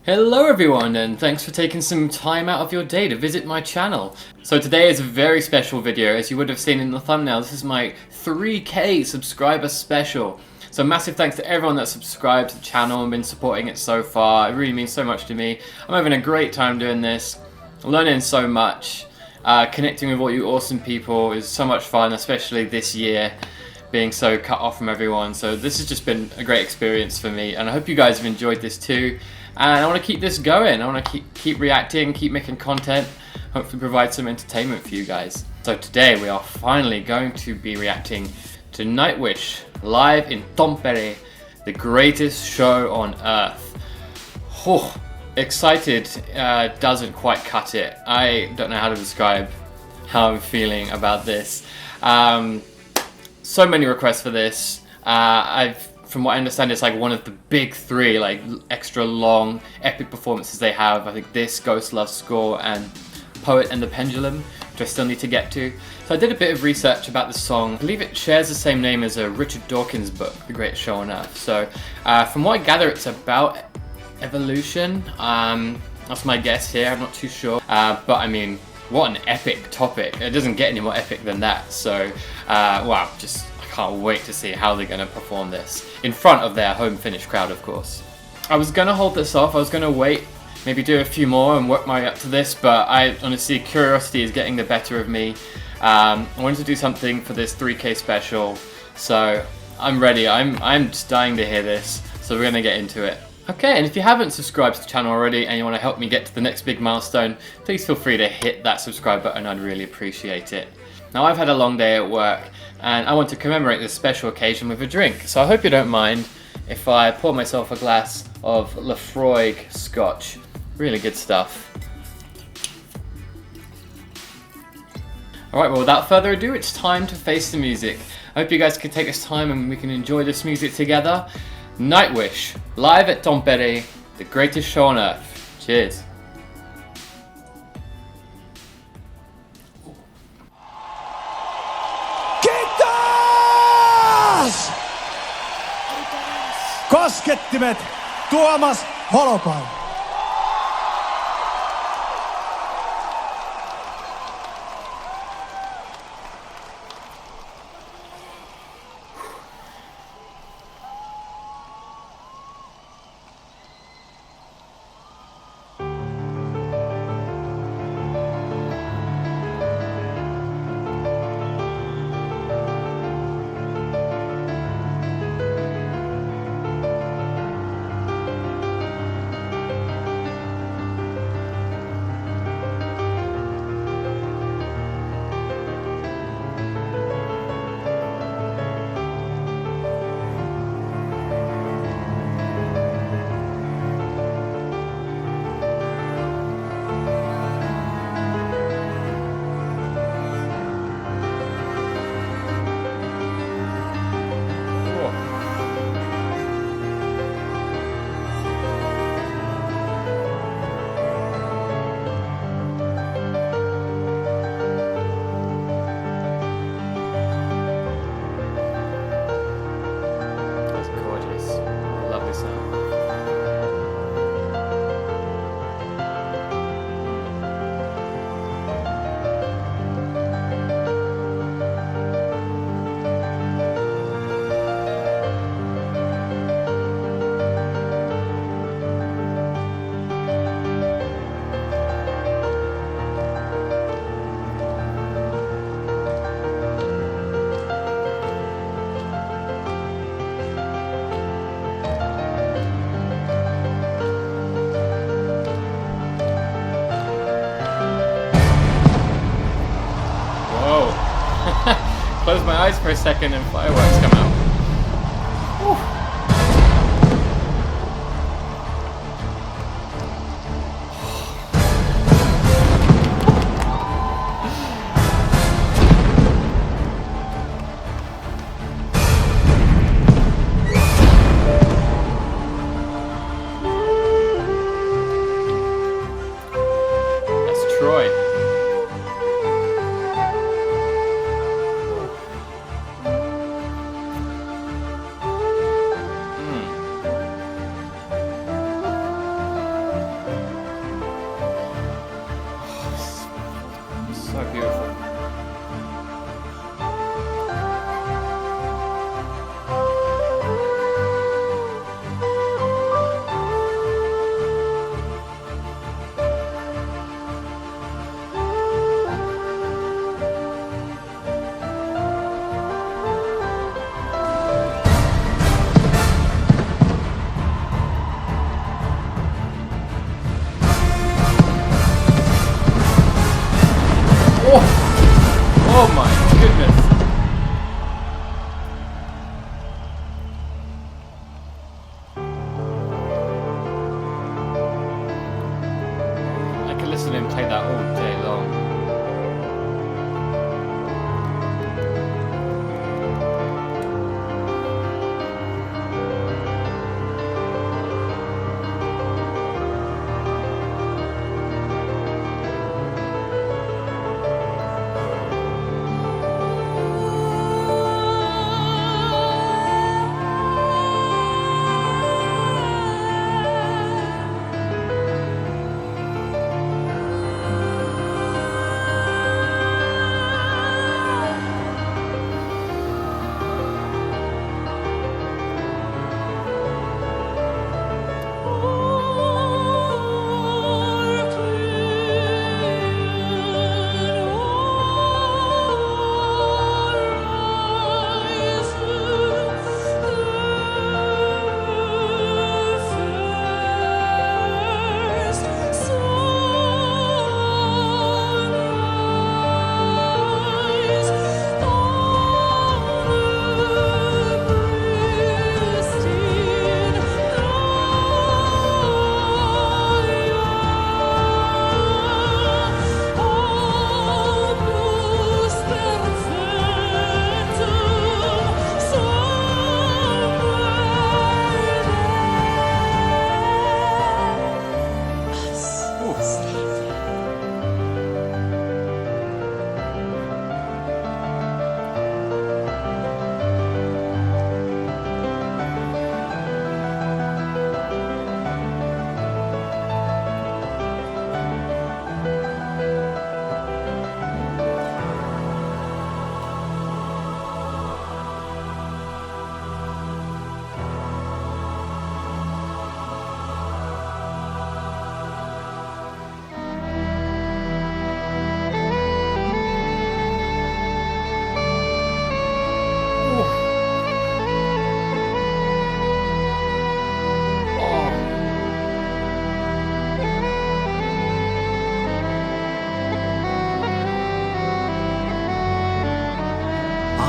Hello everyone, and thanks for taking some time out of your day to visit my channel. So today is a very special video. As you would have seen in the thumbnail, this is my 3K subscriber special. So massive thanks to everyone that subscribed to the channel and been supporting it so far. It really means so much to me. I'm having a great time doing this, learning so much, connecting with all you awesome people is so much fun, especially this year being so cut off from everyone. So this has just been a great experience for me, and I hope you guys have enjoyed this too. And I want to keep this going. I want to keep reacting, keep making content, hopefully provide some entertainment for you guys. So today we are finally going to be reacting to Nightwish live in Tampere, the greatest show on earth. Oh, excited doesn't quite cut it. I don't know how to describe how I'm feeling about this. So many requests for this. From what I understand, it's like one of the big three, like extra long, epic performances they have. I think this, Ghost Love Score, and Poet and the Pendulum, which I still need to get to. So I did a bit of research about the song. I believe it shares the same name as a Richard Dawkins book, The Greatest Show on Earth. So from what I gather, it's about evolution. That's my guess here, I'm not too sure. But I mean, what an epic topic. It doesn't get any more epic than that. So wow, just can't wait to see how they're going to perform this in front of their home Finnish crowd, of course. I was going to hold this off. I was going to wait, maybe do a few more and work my way up to this, but I honestly, curiosity is getting the better of me. I wanted to do something for this 3K special, so I'm ready. I'm just dying to hear this, so we're going to get into it. Okay, and if you haven't subscribed to the channel already and you want to help me get to the next big milestone, please feel free to hit that subscribe button. I'd really appreciate it. Now, I've had a long day at work and I want to commemorate this special occasion with a drink, so I hope you don't mind if I pour myself a glass of Lafroig Scotch. Really good stuff. Alright, well, without further ado, it's time to face the music. I hope you guys can take this time and we can enjoy this music together. Nightwish, live at Tampere, the greatest show on earth. Cheers. Koskettimet, Tuomas Holopainen. Close my eyes for a second and fireworks come out. Whew. That's Troy. how beautiful. Oh my goodness! I could listen to him play that all day long.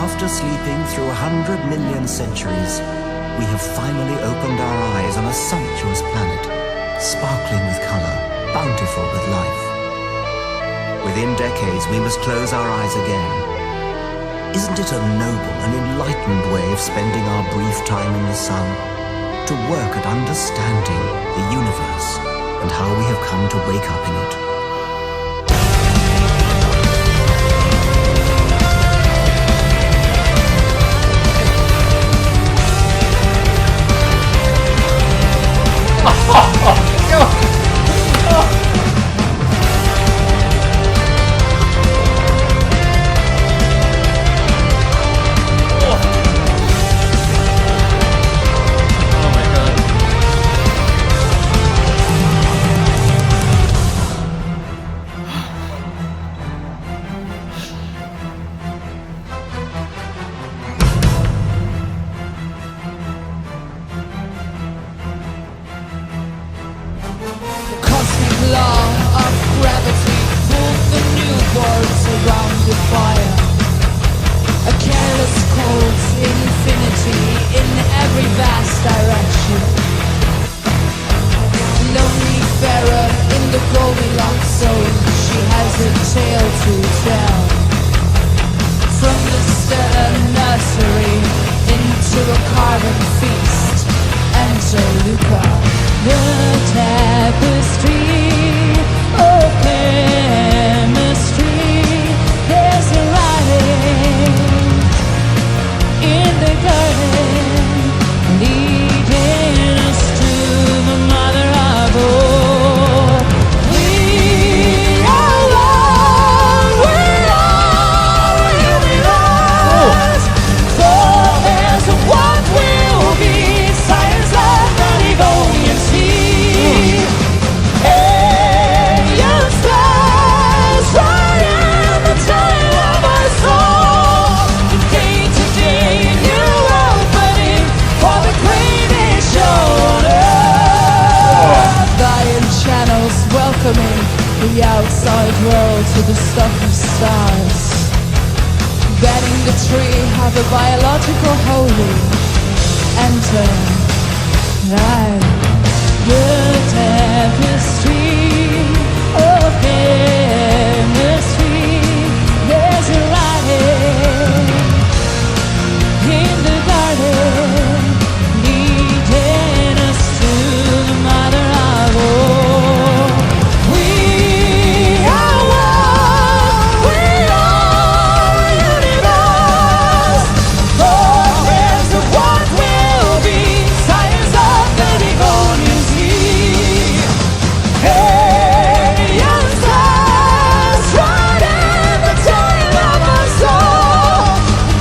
After sleeping through 100 million centuries, we have finally opened our eyes on a sumptuous planet, sparkling with color, bountiful with life. Within decades, we must close our eyes again. Isn't it a noble and enlightened way of spending our brief time in the sun? To work at understanding the universe and how we have come to wake up in it. Law of gravity pulled the new worlds around the fire. A careless cold infinity in every vast direction. Lonely Pharaoh in the Goldilocks zone, she has a tale to tell. From the stellar nursery into a carbon feast. Enter Luca, the tapestry. Oh, chemistry, there's a light in the garden, leading us to the mother of all. We are one. welcoming the outside world to the stuff of stars. Betting the tree have a biological holy. Enter the tapestry of chemistry. There's a light in the garden, leading us to the mother of all. We are one, we are a universe, forebears of what will be, science of the divine you see. Alien stars riding the tail of our soul,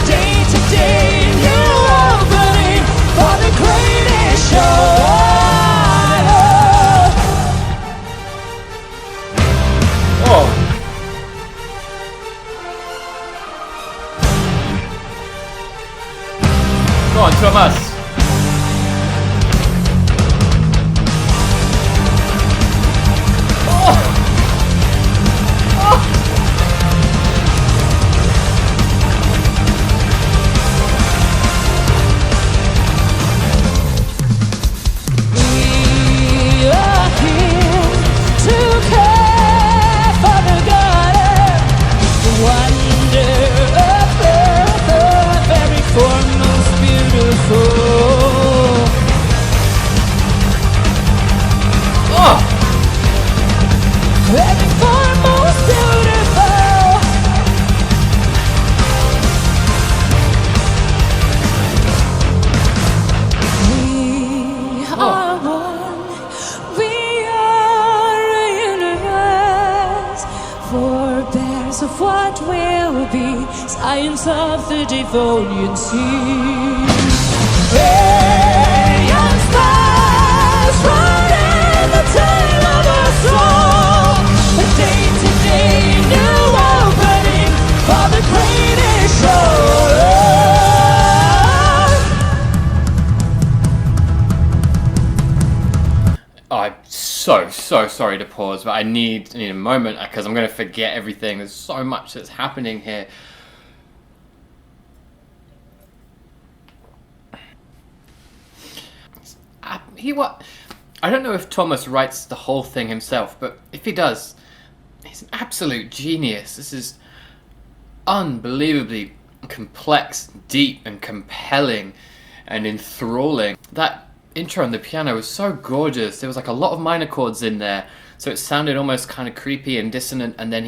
day to day new opening for the greatest show. Oh. Go on, Thomas. We are here to care for the garden, the wonder of earth, every form most beautiful. Oh. Every form most beautiful. We are one. We are a universe. Forebears of what will be. Science of the divine see. Alien stars riding the tail of our soul. A day-to-day new opening for the greatest show. I'm so sorry to pause, but I need a moment because I'm going to forget everything. There's so much that's happening here. I don't know if Thomas writes the whole thing himself, but if he does, he's an absolute genius. This is unbelievably complex, deep, and compelling, and enthralling. That intro on the piano was so gorgeous. There was like a lot of minor chords in there, so it sounded almost kind of creepy and dissonant, and then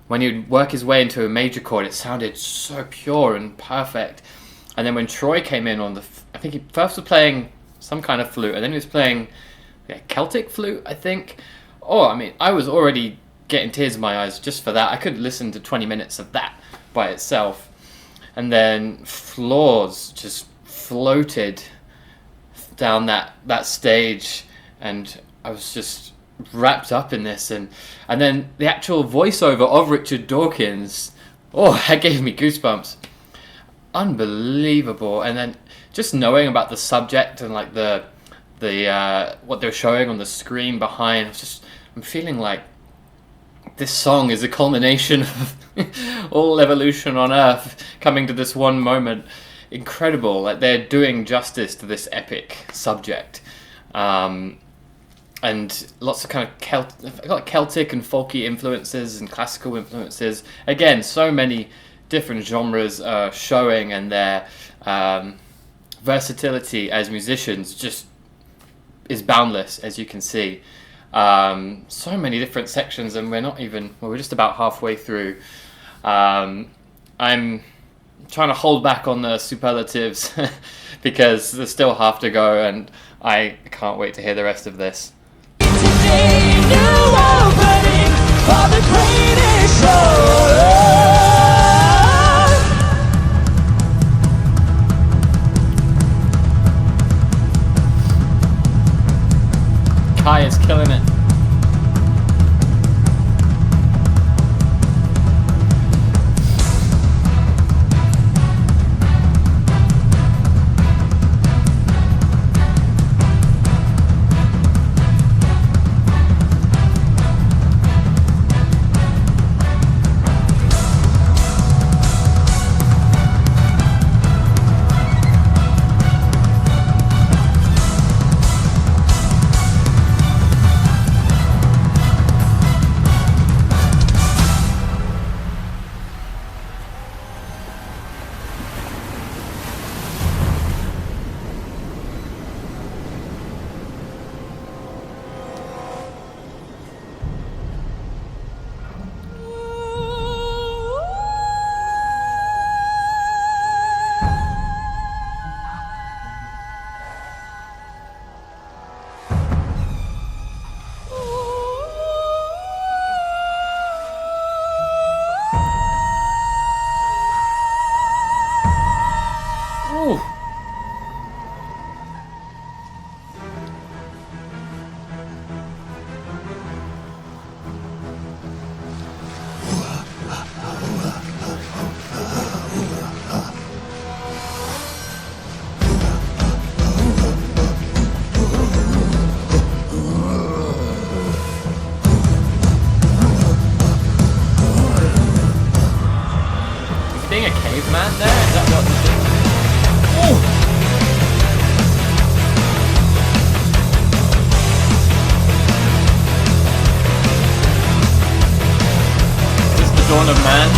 when he would work his way into a major chord, it sounded so pure and perfect. And then when Troy came in on I think he first was playing some kind of flute, and then he was playing Celtic flute, I think. Oh, I mean, I was already getting tears in my eyes just for that. I could listen to 20 minutes of that by itself. And then Floors just floated down that stage, and I was just wrapped up in this. And then the actual voiceover of Richard Dawkins, oh, that gave me goosebumps. Unbelievable. And then just knowing about the subject and like the what they're showing on the screen behind, I'm feeling like this song is a culmination of all evolution on Earth coming to this one moment. Incredible. Like, they're doing justice to this epic subject. And lots of kind of Celtic and folky influences and classical influences. Again, so many different genres showing, and their versatility as musicians just is boundless, as you can see. So many different sections, and we're just about halfway through. I'm trying to hold back on the superlatives because there's still half to go, and I can't wait to hear the rest of this. Today, new opening for the greatest show. Kai is killing it. Son of Man.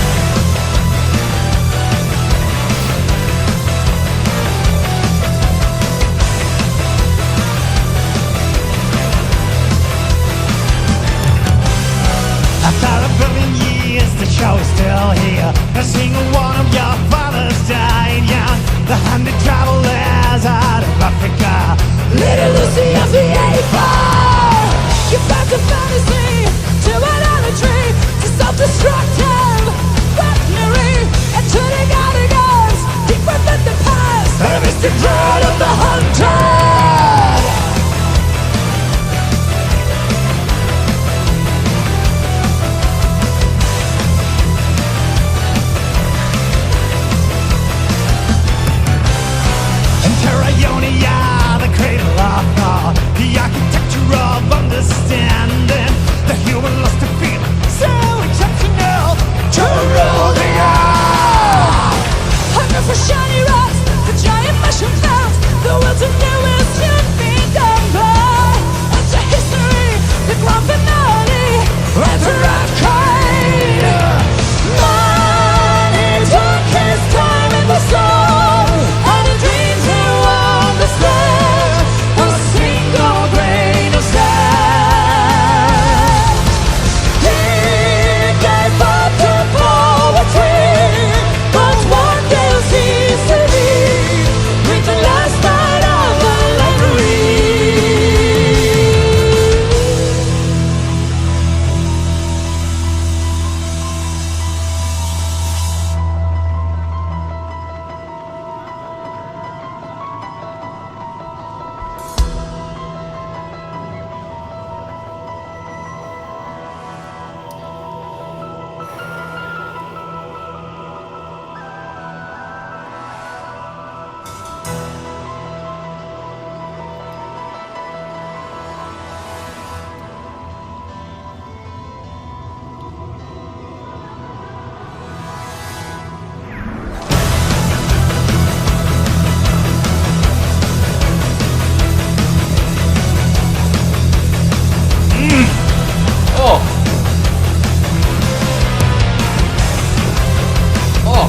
After a billion years, the show is still here. A single one of your fathers died young. The 100 travelers out of Africa. Little Lucy of the A4. Give back to fantasy, to idolatry, to self-destructive weaponry, and turning out the guns deep within the past. The mystic dread of the hunted. In Terra Ionia, the cradle of thought, the architecture of understanding, the human lust to feel so exceptional to rule the earth. Hunger for shiny rocks, for giant mushroom clouds, the will to know will soon be done by. Into history, the grand finale, resurrect kind. Man, he took his time in the sun, and a dream to understand a single grain of sand. He gave up to poetry, but one day cease to be, with the last night of the library. Oh. Oh.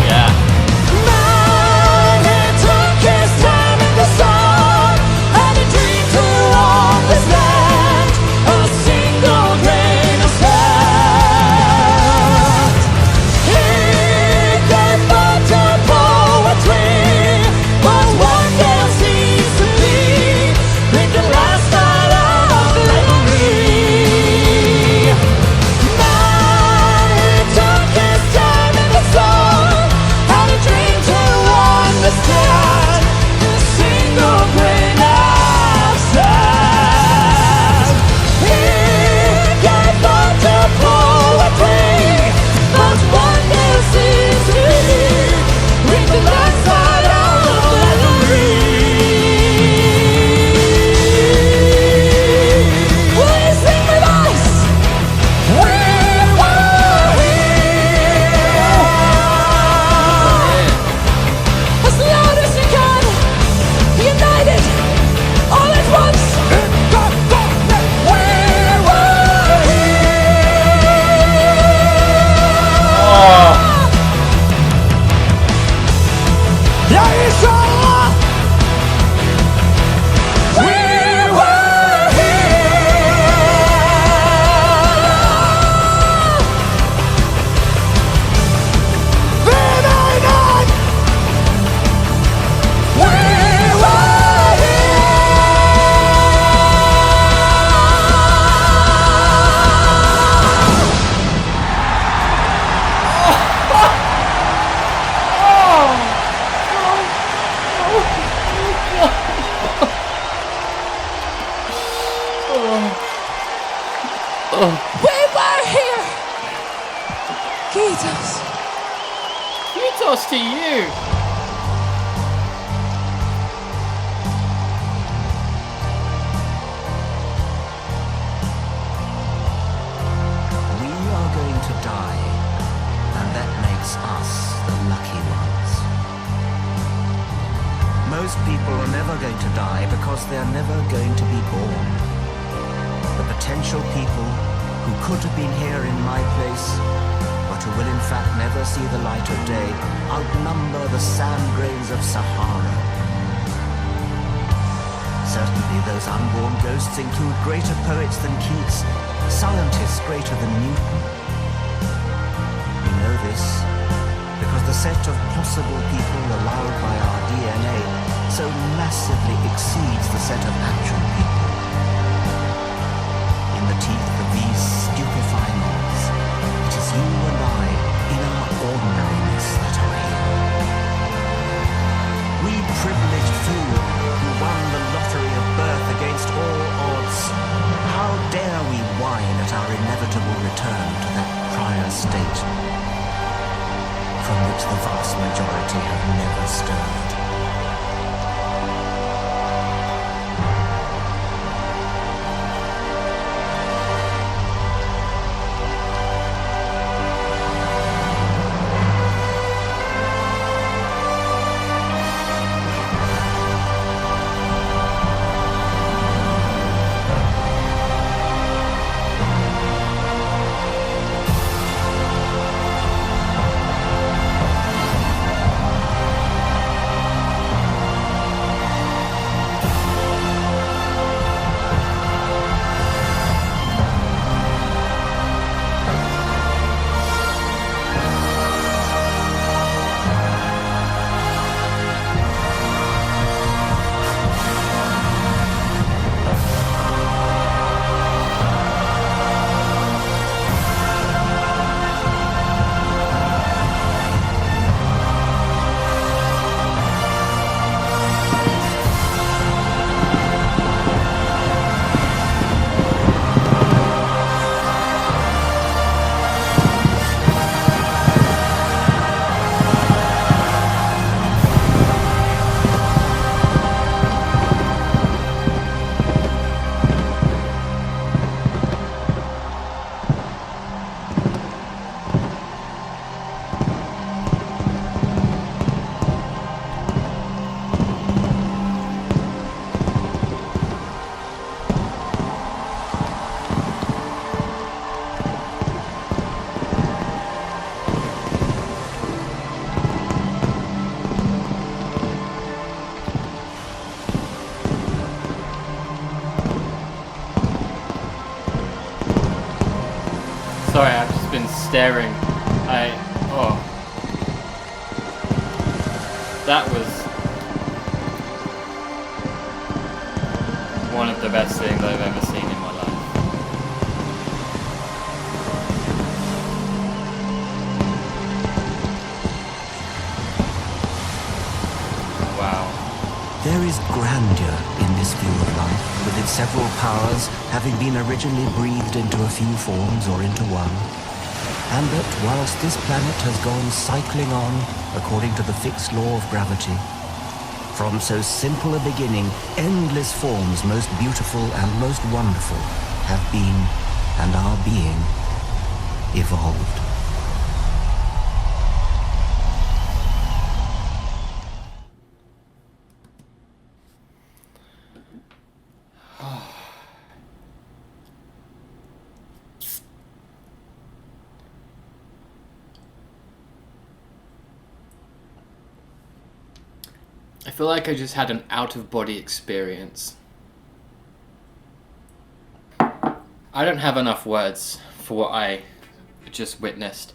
Yeah. Man, he took his time in the sun, and a dream to understand a single grain of sand. He gave birth to poetry, but one day ceased to be, with the last night of slavery. Man, he took his time in the sun, and a dream to understand a single grain of sand. He gave birth to poetry, but one day ceased to be, with the last night of slavery. Will you sing with us? We were here. As loud as you can, united, all at once. We were Oh. Ja, inshallah! We were here. Kiitos. Kudos to you. We are going to die, and that makes us the lucky ones. most people are never going to die because they're never going to be born. The potential people who could have been here in my place, but who will in fact never see the light of day, outnumber the sand grains of Sahara. Certainly those unborn ghosts include greater poets than Keats, scientists greater than Newton. We know this because the set of possible people allowed by our DNA so massively exceeds the set of actual people. In the teeth of these stupefying odds, it is you and I, in our ordinariness, that are here. We privileged few who won the lottery of birth against all odds. How dare we whine at our inevitable return to that prior state from which the vast majority have never stirred? Sorry, I've just been staring. That was one of the best things I've ever seen in my life. Wow. There is grandeur in this view of life, with its several powers having been originally breathed into a few forms or into one. And that whilst this planet has gone cycling on according to the fixed law of gravity, from so simple a beginning, endless forms most beautiful and most wonderful have been and are being evolved. I feel like I just had an out-of-body experience. I don't have enough words for what I just witnessed.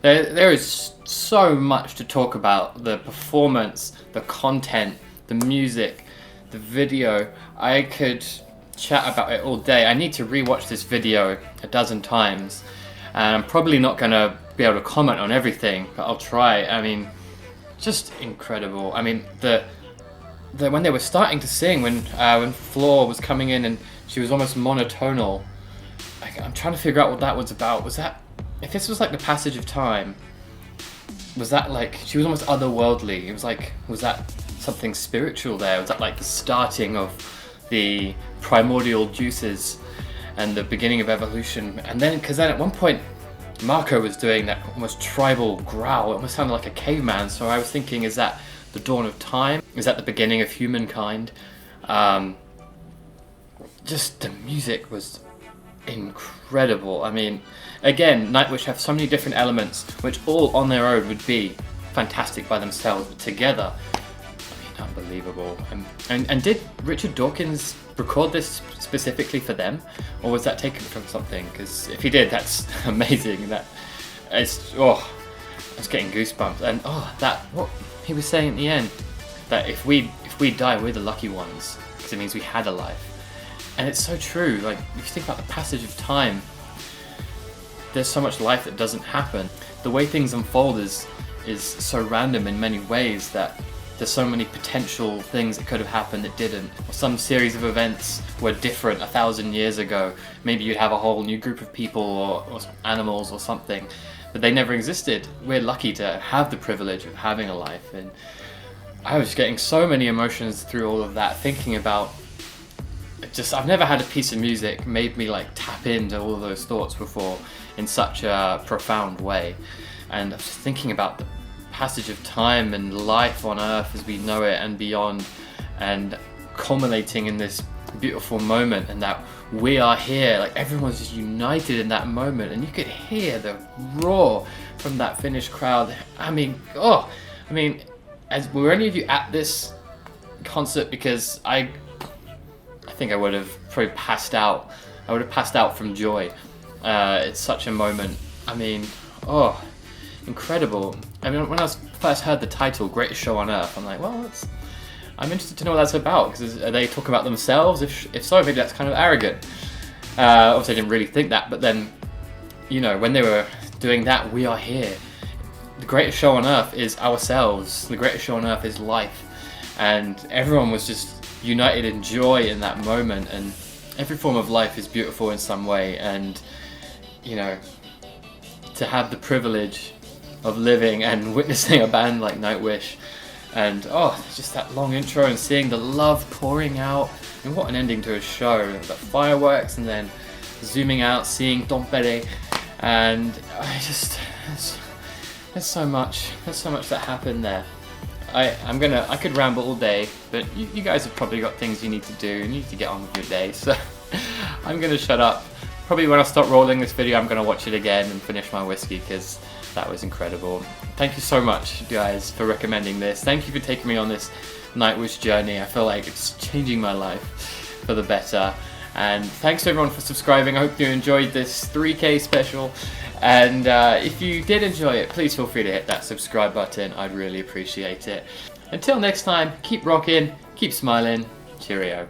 There is so much to talk about. The performance, the content, the music, the video. I could chat about it all day. I need to rewatch this video a dozen times, and I'm probably not going to be able to comment on everything, but I'll try. I mean, just incredible. I mean, when they were starting to sing, when Floor was coming in and she was almost monotonal, I'm trying to figure out what that was about. Was that, if this was like the passage of time, was that like, she was almost otherworldly? It was like, was that something spiritual there? Was that like the starting of the primordial juices and the beginning of evolution? And then, because then at one point, Marco was doing that almost tribal growl. It almost sounded like a caveman. So I was thinking, is that the dawn of time? Is that the beginning of humankind? Just the music was incredible. I mean, again, Nightwish have so many different elements which all on their own would be fantastic by themselves, but together, I mean, unbelievable. And did Richard Dawkins record this specifically for them, or was that taken from something? Because if he did, that's amazing. That it's I was getting goosebumps. And that what he was saying at the end, that if we die, we're the lucky ones, because it means we had a life. And it's so true. Like, if you think about the passage of time, there's so much life that doesn't happen. The way things unfold is so random in many ways that there's so many potential things that could have happened that didn't. Or some series of events were different 1,000 years ago. Maybe you'd have a whole new group of people or animals or something, but they never existed. We're lucky to have the privilege of having a life. And I was getting so many emotions through all of that, thinking about I've never had a piece of music made me like tap into all of those thoughts before in such a profound way. And I was thinking about the passage of time and life on Earth as we know it and beyond, and culminating in this beautiful moment, and that we are here, like everyone's just united in that moment, and you could hear the roar from that Finnish crowd. I mean, were any of you at this concert? Because I think I would have probably passed out. I would have passed out from joy. It's such a moment. I mean, incredible. I mean, when I first heard the title, Greatest Show on Earth, I'm like, well, I'm interested to know what that's about, because are they talking about themselves? If so, maybe that's kind of arrogant. Obviously I didn't really think that, but then, you know, when they were doing that, we are here. The greatest show on earth is ourselves. The greatest show on earth is life. And everyone was just united in joy in that moment, and every form of life is beautiful in some way. And, you know, to have the privilege of living and witnessing a band like Nightwish, and just that long intro and seeing the love pouring out, and what an ending to a show. The fireworks, and then zooming out, seeing Tampere, and there's so much that happened there. I could ramble all day, but you guys have probably got things you need to do. You need to get on with your day, so I'm gonna shut up. Probably when I start rolling this video, I'm gonna watch it again and finish my whiskey, because that was incredible. Thank you so much, guys, for recommending this. Thank you for taking me on this Nightwish journey. I feel like it's changing my life for the better. And thanks to everyone for subscribing. I hope you enjoyed this 3K special. And if you did enjoy it, please feel free to hit that subscribe button. I'd really appreciate it. Until next time, keep rocking, keep smiling. Cheerio.